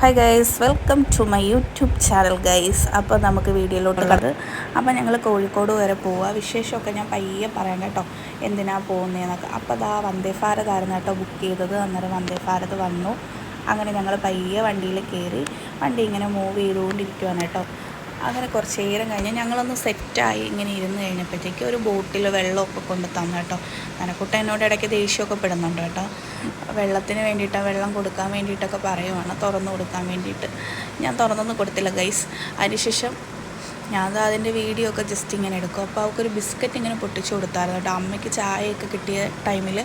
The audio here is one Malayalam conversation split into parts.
Hi guys, welcome to my YouTube channel guys. അപ്പോൾ നമുക്ക് വീഡിയോയിലോട്ടുള്ളത്. അപ്പോൾ ഞങ്ങൾ കോഴിക്കോട് വരെ പോവുക. വിശേഷമൊക്കെ ഞാൻ പയ്യെ പറയാം കേട്ടോ, എന്തിനാണ് പോകുന്നതെന്നൊക്കെ. അപ്പോൾ അതാ വന്ദേ ഭാരത് ആയിരുന്നു കേട്ടോ ബുക്ക് ചെയ്തത്. അന്നേരം വന്ദേ ഭാരത് വന്നു. അങ്ങനെ ഞങ്ങൾ പയ്യെ വണ്ടിയിൽ കയറി വണ്ടി ഇങ്ങനെ മൂവ് ചെയ്തുകൊണ്ടിരിക്കുകയാണ് കേട്ടോ. അങ്ങനെ കുറച്ച് നേരം കഴിഞ്ഞ് ഞങ്ങളൊന്ന് സെറ്റായി ഇങ്ങനെ ഇരുന്ന് കഴിഞ്ഞപ്പോഴത്തേക്ക് ഒരു ബോട്ടിൽ വെള്ളമൊക്കെ കൊണ്ട് തന്നു കേട്ടോ. നനക്കുട്ട എന്നോട് ഇടയ്ക്ക് ദേഷ്യമൊക്കെ പെടുന്നുണ്ട് കേട്ടോ. വെള്ളത്തിന് വേണ്ടിയിട്ട് വെള്ളം കൊടുക്കാൻ വേണ്ടിയിട്ടൊക്കെ പറയുവാണ്, തുറന്നു കൊടുക്കാൻ വേണ്ടിയിട്ട്. ഞാൻ തുറന്നൊന്നും കൊടുത്തില്ല ഗൈസ്. അതിനുശേഷം ഞാൻ അതിൻ്റെ വീഡിയോ ഒക്കെ ജസ്റ്റ് ഇങ്ങനെ എടുക്കും. അപ്പോൾ അവൾക്കൊരു ബിസ്ക്കറ്റ് ഇങ്ങനെ പൊട്ടിച്ചു കൊടുത്തായിരുന്നു കേട്ടോ. അമ്മയ്ക്ക് ചായയൊക്കെ കിട്ടിയ ടൈമിൽ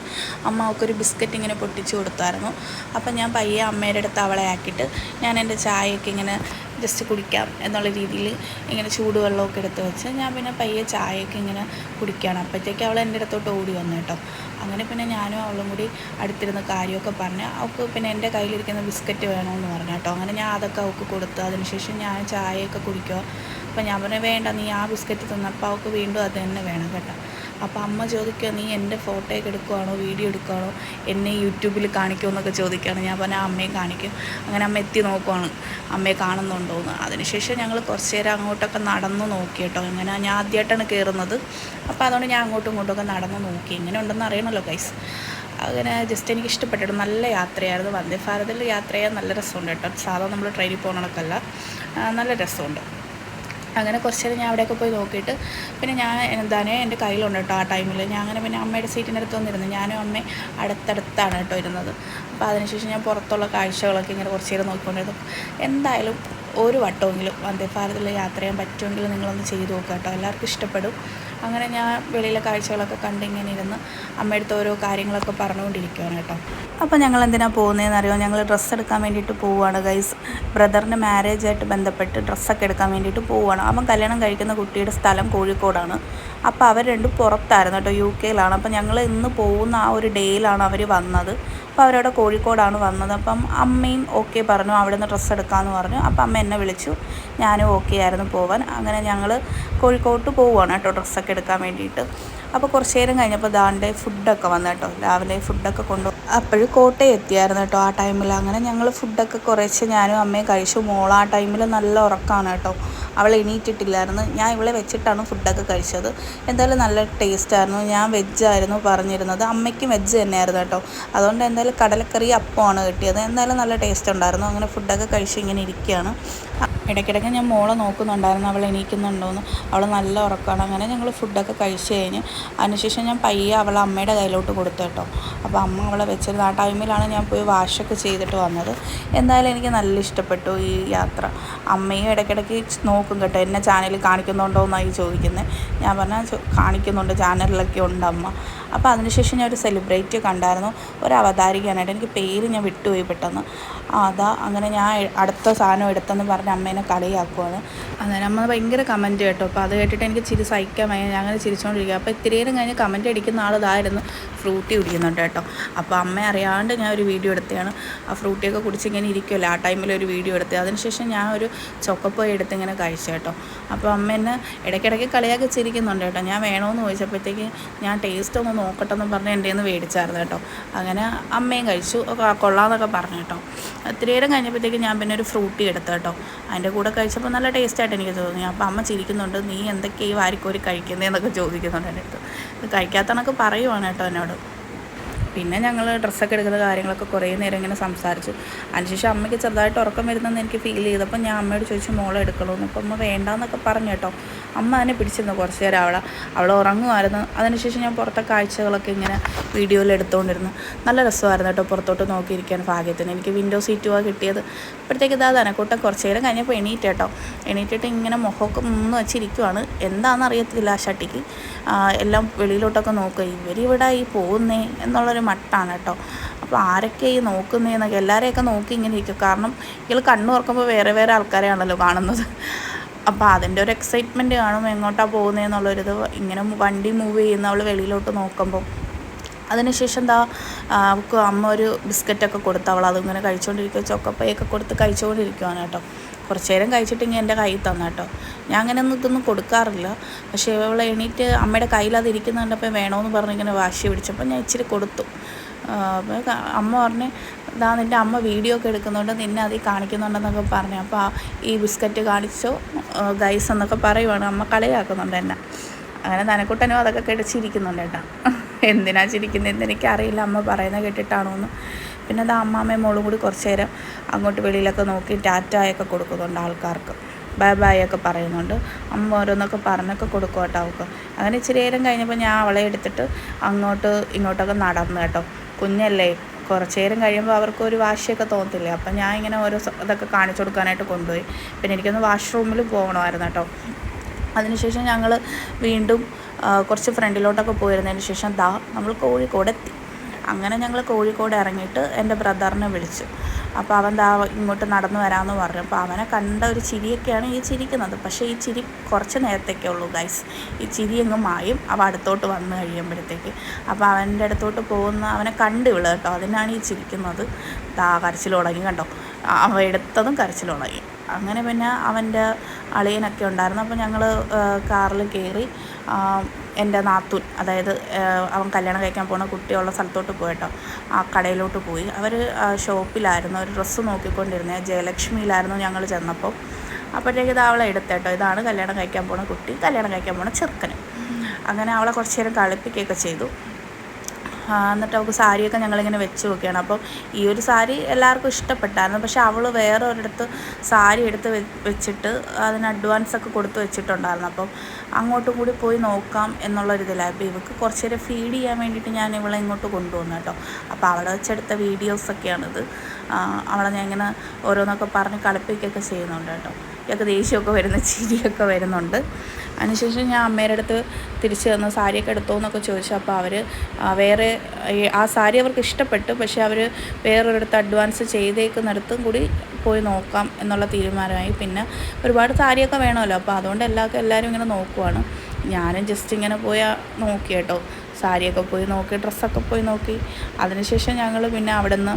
അമ്മ അവൾക്കൊരു ബിസ്ക്കറ്റ് ഇങ്ങനെ പൊട്ടിച്ചു കൊടുത്തായിരുന്നു. അപ്പം ഞാൻ പയ്യെ അമ്മയുടെ അടുത്ത് അവളെ ആക്കിയിട്ട് ഞാൻ എൻ്റെ ചായയൊക്കെ ഇങ്ങനെ ജസ്റ്റ് കുടിക്കാം എന്നുള്ള രീതിയിൽ ഇങ്ങനെ ചൂടുവെള്ളമൊക്കെ എടുത്ത് വെച്ച് ഞാൻ പിന്നെ പയ്യെ ചായയൊക്കെ ഇങ്ങനെ കുടിക്കുകയാണ്. അപ്പോഴത്തേക്ക് അവൾ എൻ്റെ അടുത്തോട്ട് ഓടി വന്നു കേട്ടോ. അങ്ങനെ പിന്നെ ഞാനും അവളും കൂടി അടുത്തിരുന്ന കാര്യമൊക്കെ പറഞ്ഞ് അവൾക്ക് പിന്നെ എൻ്റെ കയ്യിലിരിക്കുന്ന ബിസ്ക്കറ്റ് വേണമെന്ന് പറഞ്ഞു കേട്ടോ. അങ്ങനെ ഞാൻ അതൊക്കെ അവൾക്ക് കൊടുത്തു. അതിനുശേഷം ഞാൻ ചായയൊക്കെ കുടിക്കുക. അപ്പോൾ ഞാൻ പറഞ്ഞു വേണ്ട, നീ ആ ബിസ്ക്കറ്റ് തിന്നപ്പോൾ അവൾക്ക് വീണ്ടും അത് തന്നെ വേണം കേട്ടോ. അപ്പോൾ അമ്മ ചോദിക്കുക, നീ എൻ്റെ ഫോട്ടോയൊക്കെ എടുക്കുകയാണോ, വീഡിയോ എടുക്കുകയാണോ, എന്നെ യൂട്യൂബിൽ കാണിക്കുമെന്നൊക്കെ ചോദിക്കുകയാണ്. ഞാൻ പറഞ്ഞാൽ അമ്മയെ കാണിക്കും. അങ്ങനെ അമ്മ എത്തി നോക്കുവാണ് അമ്മയെ കാണുന്നുണ്ടോയെന്ന്. അതിനുശേഷം ഞങ്ങൾ കുറച്ച് നേരം അങ്ങോട്ടൊക്കെ നടന്നു നോക്കി കേട്ടോ. ഇങ്ങനെ ഞാൻ ആദ്യമായിട്ടാണ് കയറുന്നത്. അപ്പോൾ അതുകൊണ്ട് ഞാൻ അങ്ങോട്ടും ഇങ്ങോട്ടൊക്കെ നടന്നു നോക്കി. എങ്ങനെ ഉണ്ടെന്ന് അറിയണമല്ലോ ഗൈസ്. അങ്ങനെ ജസ്റ്റ് എനിക്ക് ഇഷ്ടപ്പെട്ടിട്ട് നല്ല യാത്രയായിരുന്നു. വന്ദേ ഭാരതിൽ യാത്ര ചെയ്യാൻ നല്ല രസമുണ്ട് കേട്ടോ. സാധാരണ നമ്മൾ ട്രെയിനിൽ പോകണക്കല്ല, നല്ല രസമുണ്ട്. അങ്ങനെ കുറച്ച് നേരം ഞാൻ അവിടെയൊക്കെ പോയി നോക്കിയിട്ട് പിന്നെ ഞാൻ എൻ്റെ കയ്യിലുണ്ട് കേട്ടോ ആ ടൈമിൽ. ഞാൻ അങ്ങനെ പിന്നെ അമ്മയുടെ സീറ്റിൻ്റെ അടുത്ത് വന്നിരുന്നു. ഞാനും അമ്മയും അടുത്തടുത്താണ് കേട്ടോ ഇരുന്നത്. അപ്പോൾ അതിനുശേഷം ഞാൻ പുറത്തുള്ള കാഴ്ചകളൊക്കെ ഇങ്ങനെ കുറച്ച് നേരം നോക്കിക്കൊണ്ടിരുന്നു. എന്തായാലും ഒരു വട്ടമെങ്കിലും വന്ദേ ഭാരതിൽ യാത്ര ചെയ്യാൻ പറ്റുമെങ്കിൽ നിങ്ങളൊന്ന് ചെയ്ത് നോക്കുക കേട്ടോ, എല്ലാവർക്കും ഇഷ്ടപ്പെടും. അങ്ങനെ ഞാൻ വെളിയിലെ കാഴ്ചകളൊക്കെ കണ്ടിങ്ങനെ ഇരുന്ന് അമ്മയടുത്ത് ഓരോ കാര്യങ്ങളൊക്കെ പറഞ്ഞുകൊണ്ടിരിക്കുകയാണ് കേട്ടോ. അപ്പോൾ ഞങ്ങൾ എന്തിനാണ് പോകുന്നതെന്ന് അറിയാമോ? ഞങ്ങൾ ഡ്രസ്സ് എടുക്കാൻ വേണ്ടിയിട്ട് പോവുകയാണ് ഗൈസ്. ബ്രദറിൻ്റെ മാരേജായിട്ട് ബന്ധപ്പെട്ട് ഡ്രസ്സൊക്കെ എടുക്കാൻ വേണ്ടിയിട്ട് പോവുകയാണ്. അവൻ കല്യാണം കഴിക്കുന്ന കുട്ടിയുടെ സ്ഥലം കോഴിക്കോടാണ്. അപ്പോൾ അവർ രണ്ടും പുറത്തായിരുന്നു കേട്ടോ, UK-യിലാണ്. അപ്പോൾ ഞങ്ങൾ ഇന്ന് പോകുന്ന ആ ഒരു ഡേയിലാണ് അവർ വന്നത്. അപ്പോൾ അവരവിടെ കോഴിക്കോടാണ് വന്നത്. അപ്പം അമ്മയും ഓക്കെ പറഞ്ഞു, അവിടെ നിന്ന് ഡ്രസ്സ് എടുക്കാമെന്ന് പറഞ്ഞു. അപ്പോൾ അമ്മ എന്നെ വിളിച്ചു, ഞാനും ഓക്കെ ആയിരുന്നു പോവാൻ. അങ്ങനെ ഞങ്ങൾ കോഴിക്കോട്ട് പോവുകയാണ് കേട്ടോ ഡ്രസ്സൊക്കെ എടുക്കാൻ വേണ്ടിയിട്ട്. അപ്പോൾ കുറച്ച് നേരം കഴിഞ്ഞപ്പോൾ ദാണ്ടെ ഫുഡൊക്കെ വന്നു കേട്ടോ. രാവിലെ ഫുഡൊക്കെ അപ്പോഴും കോട്ടയം എത്തിയായിരുന്നു കേട്ടോ ആ ടൈമിൽ. അങ്ങനെ ഞങ്ങൾ ഫുഡൊക്കെ കുറച്ച് ഞാനും അമ്മയും കഴിച്ചു. മോൾ ആ ടൈമിൽ നല്ല ഉറക്കമാണ് കേട്ടോ, അവൾ എണീറ്റിട്ടില്ലായിരുന്നു. ഞാൻ ഇവളെ വെച്ചിട്ടാണ് ഫുഡൊക്കെ കഴിച്ചത്. എന്തായാലും നല്ല ടേസ്റ്റായിരുന്നു. ഞാൻ വെജായിരുന്നു പറഞ്ഞിരുന്നത്, അമ്മയ്ക്കും വെജ് തന്നെയായിരുന്നു കേട്ടോ. അതുകൊണ്ട് എന്തായാലും കടലക്കറി അപ്പമാണ് കിട്ടിയത്. എന്തായാലും നല്ല ടേസ്റ്റ് ഉണ്ടായിരുന്നു. അങ്ങനെ ഫുഡൊക്കെ കഴിച്ച് ഇങ്ങനെ ഇരിക്കുകയാണ്. ഇടയ്ക്കിടയ്ക്ക് ഞാൻ മോളെ നോക്കുന്നുണ്ടായിരുന്നു, അവൾ എണീക്കുന്നുണ്ടോയെന്ന്. അവൾ നല്ല ഉറക്കമാണ്. അങ്ങനെ ഞങ്ങൾ ഫുഡൊക്കെ കഴിച്ച് കഴിഞ്ഞ് അതിനുശേഷം ഞാൻ പയ്യെ അവളെ അമ്മയുടെ കയ്യിലോട്ട് കൊടുത്തു കേട്ടോ. അപ്പോൾ അമ്മ അവളെ വെച്ചിരുന്നു. ആ ടൈമിലാണ് ഞാൻ പോയി വാഷൊക്കെ ചെയ്തിട്ട് വന്നത്. എന്തായാലും എനിക്ക് നല്ല ഇഷ്ടപ്പെട്ടു ഈ യാത്ര. അമ്മയും ഇടയ്ക്കിടയ്ക്ക് നോക്കും കേട്ടോ, എന്നെ ചാനലിൽ കാണിക്കുന്നുണ്ടോ എന്നായി ചോദിക്കുന്നത്. ഞാൻ പറഞ്ഞാൽ കാണിക്കുന്നുണ്ട്, ചാനലിലൊക്കെ ഉണ്ട് അമ്മ. അപ്പോൾ അതിനുശേഷം ഞാൻ ഒരു സെലിബ്രിറ്റി കണ്ടായിരുന്നു, ഒരു അവതാരികയായിട്ട്. എനിക്ക് പേര് ഞാൻ വിട്ടുപോയി പെട്ടെന്ന്. അതാ അങ്ങനെ ഞാൻ അടുത്ത സാധനം എടുത്തെന്ന് പറഞ്ഞ് അമ്മേനെ കളിയാക്കുവാണ്. അന്നേരം അമ്മ ഭയങ്കര കമൻറ്റ് കേട്ടോ. അപ്പോൾ അത് കേട്ടിട്ട് എനിക്ക് ചിരി സഹിക്കാൻ വയ്യ. ഞാൻ അങ്ങനെ ചിരിച്ചുകൊണ്ടിരിക്കുക. അപ്പോൾ ഇത്തിരി നേരം കഴിഞ്ഞ് കമൻറ്റ് അടിക്കുന്ന ആൾ ഇതായിരുന്നു, ഫ്രൂട്ടി കുടിക്കുന്നുണ്ട് കേട്ടോ. അപ്പോൾ അമ്മ അറിയാണ്ട് ഞാൻ ഒരു വീഡിയോ എടുത്തതാണ്. ആ ഫ്രൂട്ടിയൊക്കെ കുടിച്ചിങ്ങനെ ഇരിക്കുമല്ലോ, ആ ടൈമിൽ ഒരു വീഡിയോ എടുത്തത്. അതിനുശേഷം ഞാൻ ഒരു ചൊക്കപ്പോയി എടുത്ത് ഇങ്ങനെ കഴിച്ചു കേട്ടോ. അപ്പോൾ അമ്മ എന്നെ ഇടയ്ക്കിടയ്ക്ക് കളിയാക്കി ചിരിക്കുന്നുണ്ട് കേട്ടോ. ഞാൻ വേണമെന്ന് ചോദിച്ചപ്പോഴത്തേക്ക് ഞാൻ ടേസ്റ്റ് ഒന്ന് നോക്കട്ടെ എന്ന് പറഞ്ഞ് എൻ്റെ നിന്ന് മേടിച്ചായിരുന്നു കേട്ടോ. അങ്ങനെ അമ്മയും കഴിച്ചു, കൊള്ളാമെന്നൊക്കെ പറഞ്ഞു കേട്ടോ. ഇത്തിരി നേരം കഴിഞ്ഞപ്പോഴത്തേക്ക് ഞാൻ പിന്നെ ഒരു ഫ്രൂട്ടി എടുത്തു കേട്ടോ. അതിൻ്റെ കൂടെ കഴിച്ചപ്പോൾ നല്ല ടേസ്റ്റായിട്ട് എനിക്ക് തോന്നി. അപ്പോൾ അമ്മ ചിരിക്കുന്നുണ്ട്, നീ എന്തൊക്കെയാണ് ഈ വാരിക്കോരി കഴിക്കുന്നതെന്നൊക്കെ ചോദിക്കുന്നുണ്ട് എൻ്റെ അടുത്ത്. ഇത് കഴിക്കാത്തണൊക്കെ പറയുവാണ് കേട്ടോ എന്നോട്. പിന്നെ ഞങ്ങൾ ഡ്രസ്സൊക്കെ എടുക്കുന്ന കാര്യങ്ങളൊക്കെ കുറേ നേരം ഇങ്ങനെ സംസാരിച്ചു. അതിനുശേഷം അമ്മയ്ക്ക് ചെറുതായിട്ട് ഉറക്കം വരുന്നെന്ന് എനിക്ക് ഫീൽ ചെയ്തപ്പോൾ ഞാൻ അമ്മയോട് ചോദിച്ചു മോളെ എടുക്കണമെന്ന്. അപ്പോൾ അമ്മ വേണ്ടാന്നൊക്കെ പറഞ്ഞു കേട്ടോ. അമ്മ അതിനെ പിടിച്ചിരുന്നു കുറച്ച് നേരം. അവൾ ഉറങ്ങുമായിരുന്നു. അതിനുശേഷം ഞാൻ പുറത്തെ കാഴ്ചകളൊക്കെ ഇങ്ങനെ വീഡിയോയിൽ എടുത്തുകൊണ്ടിരുന്നു. നല്ല രസമായിരുന്നു കേട്ടോ പുറത്തോട്ട് നോക്കിയിരിക്കാൻ. ഭാഗ്യത്തിന് എനിക്ക് വിൻഡോ സീറ്റുമാണ് കിട്ടിയത്. അപ്പോഴത്തേക്ക് ഇതാ നനക്കൂട്ടം കുറച്ച് നേരം കഴിഞ്ഞപ്പോൾ എണീറ്റിട്ട് ഇങ്ങനെ മുഖമൊക്കെ മൂന്ന് വെച്ചിരിക്കുവാണ്. എന്താണെന്ന് അറിയത്തില്ല ആ ഷട്ടിക്ക്. എല്ലാം വെളിയിലോട്ടൊക്കെ നോക്കുക, ഇവരിവിടെ ഈ പോകുന്നേ എന്നുള്ളൊരു മട്ടാണ് കേട്ടോ. അപ്പോൾ ആരൊക്കെ ഈ നോക്കുന്നതെന്നൊക്കെ എല്ലാവരെയൊക്കെ നോക്കി ഇങ്ങനെ ഇരിക്കും. കാരണം ഇയാൾ കണ്ണു തുറക്കുമ്പോൾ വേറെ വേറെ ആൾക്കാരെയാണല്ലോ കാണുന്നത്. അപ്പോൾ അതിൻ്റെ ഒരു എക്സൈറ്റ്മെൻറ്റ് കാണും, എങ്ങോട്ടാണ് പോകുന്നതെന്നുള്ളൊരിത്. ഇങ്ങനെ വണ്ടി മൂവ് ചെയ്യുന്ന അവൾ വെളിയിലോട്ട് നോക്കുമ്പോൾ. അതിനുശേഷം അവൾക്ക് അമ്മ ഒരു ബിസ്ക്കറ്റൊക്കെ കൊടുത്ത് അവൾ അതിങ്ങനെ കഴിച്ചുകൊണ്ടിരിക്കുക, ചൊക്കപ്പയൊക്കെ കൊടുത്ത് കഴിച്ചുകൊണ്ടിരിക്കുകയാണ് കേട്ടോ. കുറച്ച് നേരം കഴിച്ചിട്ട് ഇങ്ങനെ എൻ്റെ കയ്യിൽ തന്നു കേട്ടോ. ഞാൻ അങ്ങനെയൊന്നും ഇതൊന്നും കൊടുക്കാറില്ല. പക്ഷേ അവൾ എണീറ്റ് അമ്മയുടെ കയ്യിൽ അത് ഇരിക്കുന്നുണ്ടപ്പോൾ വേണമെന്ന് പറഞ്ഞ് ഇങ്ങനെ വാശി പിടിച്ചപ്പോൾ ഞാൻ ഇച്ചിരി കൊടുത്തു. അമ്മ പറഞ്ഞ് ഇതാ നിൻ്റെ അമ്മ വീഡിയോ ഒക്കെ എടുക്കുന്നുണ്ട്, നിന്നെ അതിൽ കാണിക്കുന്നുണ്ടെന്നൊക്കെ പറഞ്ഞു. അപ്പോൾ ഈ ബിസ്ക്കറ്റ് കാണിച്ചോ ഗൈസ് എന്നൊക്കെ പറയുവാണ്. അമ്മ കളിയാക്കുന്നുണ്ട് എന്നെ. അങ്ങനെ നനക്കുട്ടനും അതൊക്കെ കിടച്ചിരിക്കുന്നുണ്ട് കേട്ടോ. എന്തിനാ ചിരിക്കുന്നതെന്ന് എനിക്കറിയില്ല, അമ്മ പറയുന്നത് കേട്ടിട്ടാണോ എന്ന്. പിന്നെ അത് അമ്മാമ്മയും മോളും കൂടി കുറച്ച് നേരം അങ്ങോട്ട് വെളിയിലൊക്കെ നോക്കി ടാറ്റായൊക്കെ കൊടുക്കുന്നുണ്ട് ആൾക്കാർക്ക്, ബൈ ബൈ ഒക്കെ പറയുന്നുണ്ട്. അമ്മ ഓരോന്നൊക്കെ പറഞ്ഞൊക്കെ കൊടുക്കും കേട്ടോ അവൾക്ക്. അങ്ങനെ ഇച്ചിരി നേരം കഴിഞ്ഞപ്പോൾ ഞാൻ അവളെ എടുത്തിട്ട് ഇങ്ങോട്ടൊക്കെ നടന്നു കേട്ടോ. കുഞ്ഞല്ലേ, കുറച്ച് നേരം കഴിയുമ്പോൾ അവർക്കൊരു വാശിയൊക്കെ തോന്നത്തില്ലേ. അപ്പം ഞാൻ ഇങ്ങനെ ഓരോ ഇതൊക്കെ കാണിച്ചു കൊടുക്കാനായിട്ട് കൊണ്ടുപോയി. പിന്നെ എനിക്കൊന്ന് വാഷ്റൂമിൽ പോകണമായിരുന്നു കേട്ടോ. അതിനുശേഷം ഞങ്ങൾ വീണ്ടും കുറച്ച് ഫ്രണ്ടിലോട്ടൊക്കെ പോയിരുന്നതിന് ശേഷം നമ്മൾ കോഴിക്കോടെത്തി. അങ്ങനെ ഞങ്ങൾ കോഴിക്കോട് ഇറങ്ങിയിട്ട് എൻ്റെ ബ്രദറിനെ വിളിച്ചു. അപ്പോൾ അവൻ ഇങ്ങോട്ട് നടന്നു വരാമെന്ന് പറഞ്ഞു. അപ്പോൾ അവനെ കണ്ട ഒരു ചിരിയൊക്കെയാണ് ഈ ചിരിക്കുന്നത്. പക്ഷേ ഈ ചിരി കുറച്ച് നേരത്തേക്കേ ഉള്ളൂ ഗൈസ്. ഈ ചിരി അങ്ങ് മായും അവൻ അടുത്തോട്ട് വന്നു കഴിയുമ്പോഴത്തേക്ക്. അപ്പോൾ അവൻ്റെ അടുത്തോട്ട് അവനെ കണ്ടു വിള കേട്ടോ, അതിനാണ് ഈ ചിരിക്കുന്നത്. കരച്ചിൽ തുടങ്ങി കണ്ടോ, അവൻ എടുത്തതും കരച്ചിൽ തുടങ്ങി. അങ്ങനെ പിന്നെ അവൻ്റെ അളിയനൊക്കെ ഉണ്ടായിരുന്നു. അപ്പോൾ ഞങ്ങൾ കാറിൽ കയറി എൻ്റെ നാത്തൂൻ, അതായത് അവൻ കല്യാണം കഴിക്കാൻ പോകുന്ന കുട്ടിയുള്ള സ്ഥലത്തോട്ട് പോയിട്ടോ, ആ കടയിലോട്ട് പോയി. അവർ ഷോപ്പിലായിരുന്നു, ഒരു ഡ്രസ്സ് നോക്കിക്കൊണ്ടിരുന്നത്. ജയലക്ഷ്മിയിലായിരുന്നു ഞങ്ങൾ ചെന്നപ്പോൾ. അപ്പോഴത്തേക്ക് ഇത് അവളെ എടുത്തേട്ടോ, ഇതാണ് കല്യാണം കഴിക്കാൻ പോകുന്ന കുട്ടി, കല്യാണം കഴിക്കാൻ പോകുന്ന ചെറുക്കന്. അങ്ങനെ അവളെ കുറച്ച് നേരം കളിപ്പിക്കുകയൊക്കെ ചെയ്തു. എന്നിട്ട് അവൾക്ക് സാരിയൊക്കെ ഞങ്ങളിങ്ങനെ വെച്ച് നോക്കിയാണ്. അപ്പോൾ ഈ ഒരു സാരി എല്ലാവർക്കും ഇഷ്ടപ്പെട്ടായിരുന്നു. പക്ഷേ അവൾ വേറെ ഒരിടത്ത് സാരി എടുത്ത് വെച്ചിട്ട് അതിന് അഡ്വാൻസൊക്കെ കൊടുത്ത് വെച്ചിട്ടുണ്ടായിരുന്നു. അപ്പം അങ്ങോട്ടും കൂടി പോയി നോക്കാം എന്നുള്ളൊരിതിലായി. അപ്പോൾ ഇവൾക്ക് കുറച്ച് നേരം ഫീഡ് ചെയ്യാൻ വേണ്ടിയിട്ട് ഞാൻ ഇവളെ ഇങ്ങോട്ട് കൊണ്ടുവന്നു കേട്ടോ. അപ്പോൾ അവിടെ വെച്ചെടുത്ത വീഡിയോസൊക്കെയാണിത്. അവളെ ഞാൻ ഇങ്ങനെ ഓരോന്നൊക്കെ പറഞ്ഞ് കളിപ്പിക്കുകയൊക്കെ ചെയ്യുന്നുണ്ട് കേട്ടോ. ഇതൊക്കെ ദേഷ്യമൊക്കെ വരുന്ന ചിരിയൊക്കെ വരുന്നുണ്ട്. അതിനുശേഷം ഞാൻ അമ്മയുടെ അടുത്ത് തിരിച്ച് തന്നു, സാരിയൊക്കെ എടുത്തോ എന്നൊക്കെ ചോദിച്ചു. അപ്പോൾ അവർ വേറെ ആ സാരി അവർക്ക് ഇഷ്ടപ്പെട്ടു, പക്ഷേ അവർ വേറൊരിടത്ത് അഡ്വാൻസ് ചെയ്തേക്കുന്നിടത്തും കൂടി പോയി നോക്കാം എന്നുള്ള തീരുമാനമായി. പിന്നെ ഒരുപാട് സാരിയൊക്കെ വേണമല്ലോ, അപ്പോൾ അതുകൊണ്ട് എല്ലാവരും ഇങ്ങനെ നോക്കുവാണ്. ഞാനും ജസ്റ്റ് ഇങ്ങനെ പോയി നോക്കി കേട്ടോ, സാരിയൊക്കെ പോയി നോക്കി, ഡ്രസ്സൊക്കെ പോയി നോക്കി. അതിനുശേഷം ഞങ്ങൾ പിന്നെ അവിടെ നിന്ന്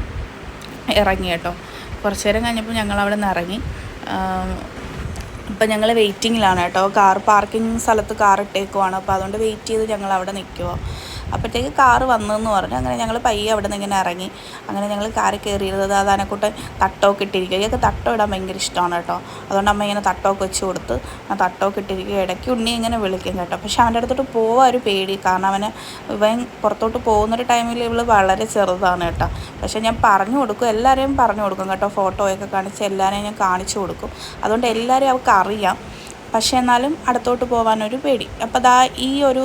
ഇറങ്ങി കേട്ടോ. കുറച്ച് നേരം കഴിഞ്ഞപ്പോൾ ഞങ്ങൾ അവിടെ നിന്ന് ഇറങ്ങി. ഇപ്പം ഞങ്ങൾ വെയിറ്റിങ്ങിലാണ് കേട്ടോ. കാർ പാർക്കിംഗ് സ്ഥലത്ത് കാർ ഇട്ടേക്കുവാണ്. അപ്പോൾ അതുകൊണ്ട് വെയിറ്റ് ചെയ്ത് ഞങ്ങൾ അവിടെ നിൽക്കുമോ. അപ്പോഴത്തേക്ക് കാറ് വന്നെന്ന് പറഞ്ഞു. അങ്ങനെ ഞങ്ങൾ പയ്യെ അവിടെ നിന്ന് ഇങ്ങനെ ഇറങ്ങി. അങ്ങനെ ഞങ്ങൾ കാറിൽ കയറിയിരുന്നത് അനക്കൂട്ടൻ തട്ടമൊക്കെ ഇട്ടിരിക്കുക. ഇതൊക്കെ തട്ടം ഇടാൻ ഭയങ്കര ഇഷ്ടമാണ് കേട്ടോ. അതുകൊണ്ട് അമ്മ ഇങ്ങനെ തട്ടമൊക്കെ വെച്ച് കൊടുത്ത് ആ തട്ടമൊക്കെ ഇട്ടിരിക്കുക. ഇടയ്ക്ക് ഉണ്ണി ഇങ്ങനെ വിളിക്കും കേട്ടോ. പക്ഷെ അവൻ്റെ അടുത്തോട്ട് പോകാൻ ഒരു പേടി, കാരണം ഇവൻ പുറത്തോട്ട് പോകുന്നൊരു ടൈമിൽ ഇവൾ വളരെ ചെറുതാണ് കേട്ടോ. പക്ഷേ ഞാൻ പറഞ്ഞു കൊടുക്കും, എല്ലാവരെയും പറഞ്ഞു കൊടുക്കും കേട്ടോ. ഫോട്ടോയൊക്കെ കാണിച്ച് എല്ലാവരെയും ഞാൻ കാണിച്ചു കൊടുക്കും. അതുകൊണ്ട് എല്ലാവരെയും അവൾക്ക് അറിയാം. പക്ഷേ എന്നാലും അടുത്തോട്ട് പോകാനൊരു പേടി. അപ്പോൾ ഈ ഒരു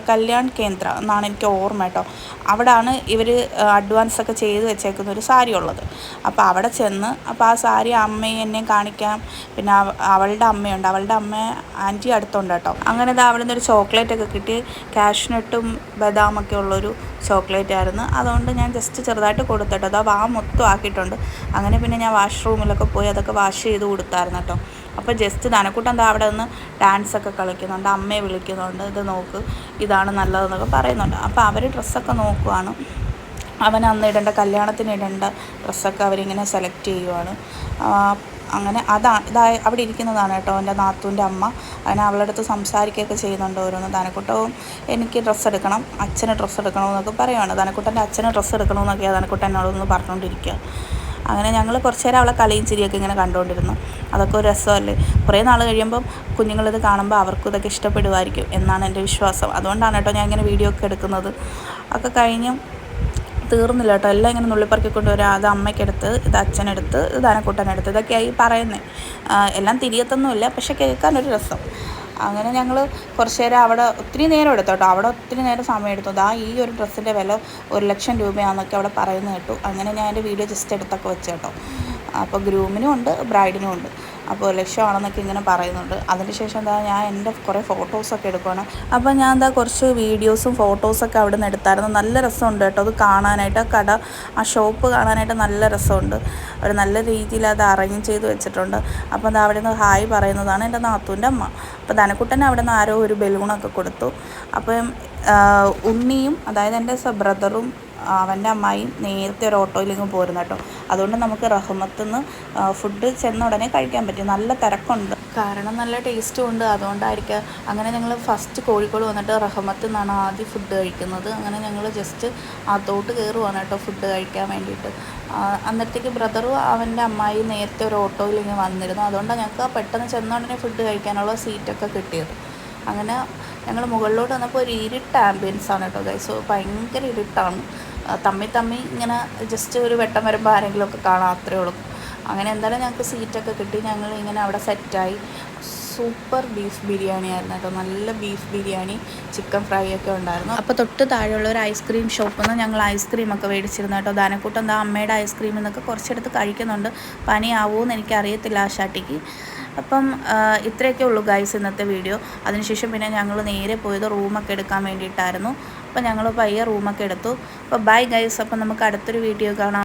കല്യാൺ കേന്ദ്ര എന്നാണ് എനിക്ക് ഓർമ്മ കേട്ടോ. അവിടെയാണ് ഇവർ അഡ്വാൻസൊക്കെ ചെയ്ത് വെച്ചേക്കുന്ന ഒരു സാരി ഉള്ളത്. അപ്പോൾ അവിടെ ചെന്ന് അപ്പോൾ ആ സാരി അമ്മയും എന്നെയും കാണിക്കാം. പിന്നെ അവളുടെ അമ്മയുണ്ട്, അവളുടെ അമ്മ ആൻറ്റി അടുത്തുണ്ട് കേട്ടോ. അങ്ങനെ അവിടെ നിന്നൊരു ചോക്ലേറ്റൊക്കെ കിട്ടി. കാഷ്നട്ടും ബദാമൊക്കെ ഉള്ളൊരു ചോക്ലേറ്റ് ആയിരുന്നു. അതുകൊണ്ട് ഞാൻ ജസ്റ്റ് ചെറുതായിട്ട് കൊടുത്തിട്ടോ. മൊത്തം ആക്കിയിട്ടുണ്ട്. അങ്ങനെ പിന്നെ ഞാൻ വാഷ്റൂമിലൊക്കെ പോയി അതൊക്കെ വാഷ് ചെയ്ത് കൊടുത്തായിരുന്നു കേട്ടോ. അപ്പോൾ ജസ്റ്റ് നനക്കൂട്ടം അവിടെ നിന്ന് ഡാൻസൊക്കെ കളിക്കുന്നുണ്ട്, അമ്മയെ വിളിക്കുന്നുണ്ട്, ഇത് നോക്ക് ഇതാണ് നല്ലതെന്നൊക്കെ പറയുന്നുണ്ട്. അപ്പോൾ അവർ ഡ്രസ്സൊക്കെ നോക്കുവാണ്. അവൻ അന്ന് ഇടേണ്ട കല്യാണത്തിന് ഇടേണ്ട ഡ്രസ്സൊക്കെ അവരിങ്ങനെ സെലക്ട് ചെയ്യുവാണ്. അങ്ങനെ അവിടെ ഇരിക്കുന്നതാണ് കേട്ടോ എൻ്റെ നാത്തൂൻ്റെ അമ്മ. അങ്ങനെ അവളുടെ അടുത്ത് സംസാരിക്കുകയൊക്കെ ചെയ്യുന്നുണ്ട് ഓരോന്ന്. ധനക്കുട്ടവും എനിക്ക് ഡ്രസ്സ് എടുക്കണം, അച്ഛന് ഡ്രസ്സ് എടുക്കണമെന്നൊക്കെ പറയുവാണ്. ധനക്കുട്ടൻ്റെ അച്ഛന് ഡ്രസ്സ് എടുക്കണമെന്നൊക്കെയാണ് ധനക്കുട്ടൻ എന്നോടൊന്ന് പറഞ്ഞുകൊണ്ടിരിക്കുക. അങ്ങനെ ഞങ്ങൾ കുറച്ച് നേരം അവളെ കളിയും ചിരിയൊക്കെ ഇങ്ങനെ കണ്ടുകൊണ്ടിരുന്നു. അതൊക്കെ ഒരു രസമല്ലേ. കുറേ നാൾ കഴിയുമ്പം കുഞ്ഞുങ്ങളിത് കാണുമ്പോൾ അവർക്കും ഇതൊക്കെ ഇഷ്ടപ്പെടുമായിരിക്കും എന്നാണ് എൻ്റെ വിശ്വാസം. അതുകൊണ്ടാണ് കേട്ടോ ഞാൻ ഇങ്ങനെ വീഡിയോ ഒക്കെ എടുക്കുന്നത്. ഒക്കെ കഴിഞ്ഞ് തീർന്നില്ല കേട്ടോ. എല്ലാം ഇങ്ങനെ നുള്ളിപ്പറക്കിക്കൊണ്ട് വരാം. അത് അമ്മയ്ക്കെടുത്ത്, ഇത് അച്ഛനെടുത്ത്, ഇത് ധനക്കുട്ടനെടുത്ത്, ഇതൊക്കെയായി പറയുന്നത്. എല്ലാം തിരിയത്തൊന്നുമില്ല, പക്ഷെ കേൾക്കാനൊരു രസം. അങ്ങനെ ഞങ്ങൾ കുറച്ച് നേരം അവിടെ ഒത്തിരി നേരം എടുത്തു കേട്ടോ. അവിടെ ഒത്തിരി നേരം സമയം എടുത്തു. ഈ ഒരു ഡ്രസ്സിൻ്റെ വില 1,00,000 രൂപയാണെന്നൊക്കെ അവിടെ പറയുന്നത് കേട്ടു. അങ്ങനെ ഞാൻ എൻ്റെ വീഡിയോ ജസ്റ്റ് എടുത്തൊക്കെ വെച്ച് കേട്ടോ. അപ്പോൾ ഗ്രൂമിനും ഉണ്ട് ബ്രൈഡിനും ഉണ്ട്. അപ്പോൾ 1,00,000 ആണെന്നൊക്കെ ഇങ്ങനെ പറയുന്നുണ്ട്. അതിന് ശേഷം ഞാൻ എൻ്റെ കുറേ ഫോട്ടോസൊക്കെ എടുക്കുകയാണ്. അപ്പോൾ ഞാൻ കുറച്ച് വീഡിയോസും ഫോട്ടോസൊക്കെ അവിടെ നിന്ന് എടുത്തായിരുന്നു. നല്ല രസമുണ്ട് കേട്ടോ അത് കാണാനായിട്ട്. ആ ഷോപ്പ് കാണാനായിട്ട് നല്ല രസമുണ്ട്. അവർ നല്ല രീതിയിൽ അത് അറേഞ്ച് ചെയ്ത് വെച്ചിട്ടുണ്ട്. അപ്പോൾ അവിടെ നിന്ന് ഹായ് പറയുന്നതാണ് എൻ്റെ നാത്തൂൻ്റെ അമ്മ. അപ്പോൾ ധനക്കുട്ടൻ അവിടെ നിന്ന് ആരോ ഒരു ബലൂണൊക്കെ കൊടുത്തു. അപ്പം ഉണ്ണിയും, അതായത് എൻ്റെ ബ്രദറും അവൻ്റെ അമ്മായിയും നേരത്തെ ഒരു ഓട്ടോയിലേക്ക് പോരുന്നു കേട്ടോ. അതുകൊണ്ട് നമുക്ക് റഹ്മത്തുനിന്ന് ഫുഡ് ചെന്ന ഉടനെ കഴിക്കാൻ പറ്റും. നല്ല തിരക്കുണ്ട്. കാരണം നല്ല ടേസ്റ്റും ഉണ്ട്, അതുകൊണ്ടായിരിക്കാം. അങ്ങനെ ഞങ്ങൾ ഫസ്റ്റ് കോഴിക്കോട് വന്നിട്ട് റഹ്മത്ത് നിന്നാണ് ആദ്യം ഫുഡ് കഴിക്കുന്നത്. അങ്ങനെ ഞങ്ങൾ ജസ്റ്റ് അതോട്ട് കയറുവാണ് കേട്ടോ ഫുഡ് കഴിക്കാൻ വേണ്ടിയിട്ട്. അന്നേരത്തേക്ക് ബ്രദറും അവൻ്റെ അമ്മായി നേരത്തെ ഒരു ഓട്ടോയിൽ ഇങ്ങനെ വന്നിരുന്നു. അതുകൊണ്ടാണ് ഞങ്ങൾക്ക് പെട്ടെന്ന് ചെന്നോടനെ ഫുഡ് കഴിക്കാനുള്ള സീറ്റൊക്കെ കിട്ടിയത്. അങ്ങനെ ഞങ്ങൾ മുകളിലോട്ട് വന്നപ്പോൾ ഒരു ഇരുട്ട് ആംബിയൻസ് ആണ് കേട്ടോ ഗൈസ്. ഭയങ്കര ഇരുട്ടാണ്, തമ്മി ഇങ്ങനെ ജസ്റ്റ് ഒരു വെട്ടം വരുമ്പോൾ ആരെങ്കിലുമൊക്കെ കാണാം, അത്രയേ ഉള്ളൂ. അങ്ങനെ എന്തായാലും ഞങ്ങൾക്ക് സീറ്റൊക്കെ കിട്ടി. ഞങ്ങൾ ഇങ്ങനെ അവിടെ സെറ്റായി. സൂപ്പർ ബീഫ് ബിരിയാണി ആയിരുന്നു കേട്ടോ, നല്ല ബീഫ് ബിരിയാണി, ചിക്കൻ ഫ്രൈ ഒക്കെ ഉണ്ടായിരുന്നു. അപ്പോൾ തൊട്ട് താഴെയുള്ള ഒരു ഐസ്ക്രീം ഷോപ്പിൽ നിന്ന് ഞങ്ങൾ ഐസ്ക്രീമൊക്കെ മേടിച്ചിരുന്നു കേട്ടോ. ദാനക്കൂട്ടം എന്താ അമ്മയുടെ ഐസ്ക്രീം എന്നൊക്കെ കുറച്ചെടുത്ത് കഴിക്കുന്നുണ്ട്. പനിയാവുമെന്ന് എനിക്കറിയത്തില്ല ആശാട്ടിക്ക്. അപ്പം ഇത്രയൊക്കെ ഉള്ളൂ ഗൈസ് ഇന്നത്തെ വീഡിയോ. അതിനുശേഷം പിന്നെ ഞങ്ങൾ നേരെ പോയത് റൂമൊക്കെ എടുക്കാൻ വേണ്ടിയിട്ടായിരുന്നു. അപ്പോൾ ഞങ്ങൾ പയ്യെ റൂമൊക്കെ എടുത്തു. അപ്പോൾ ബൈ ഗൈസ്. അപ്പം നമുക്ക് അടുത്തൊരു വീഡിയോ കാണാം.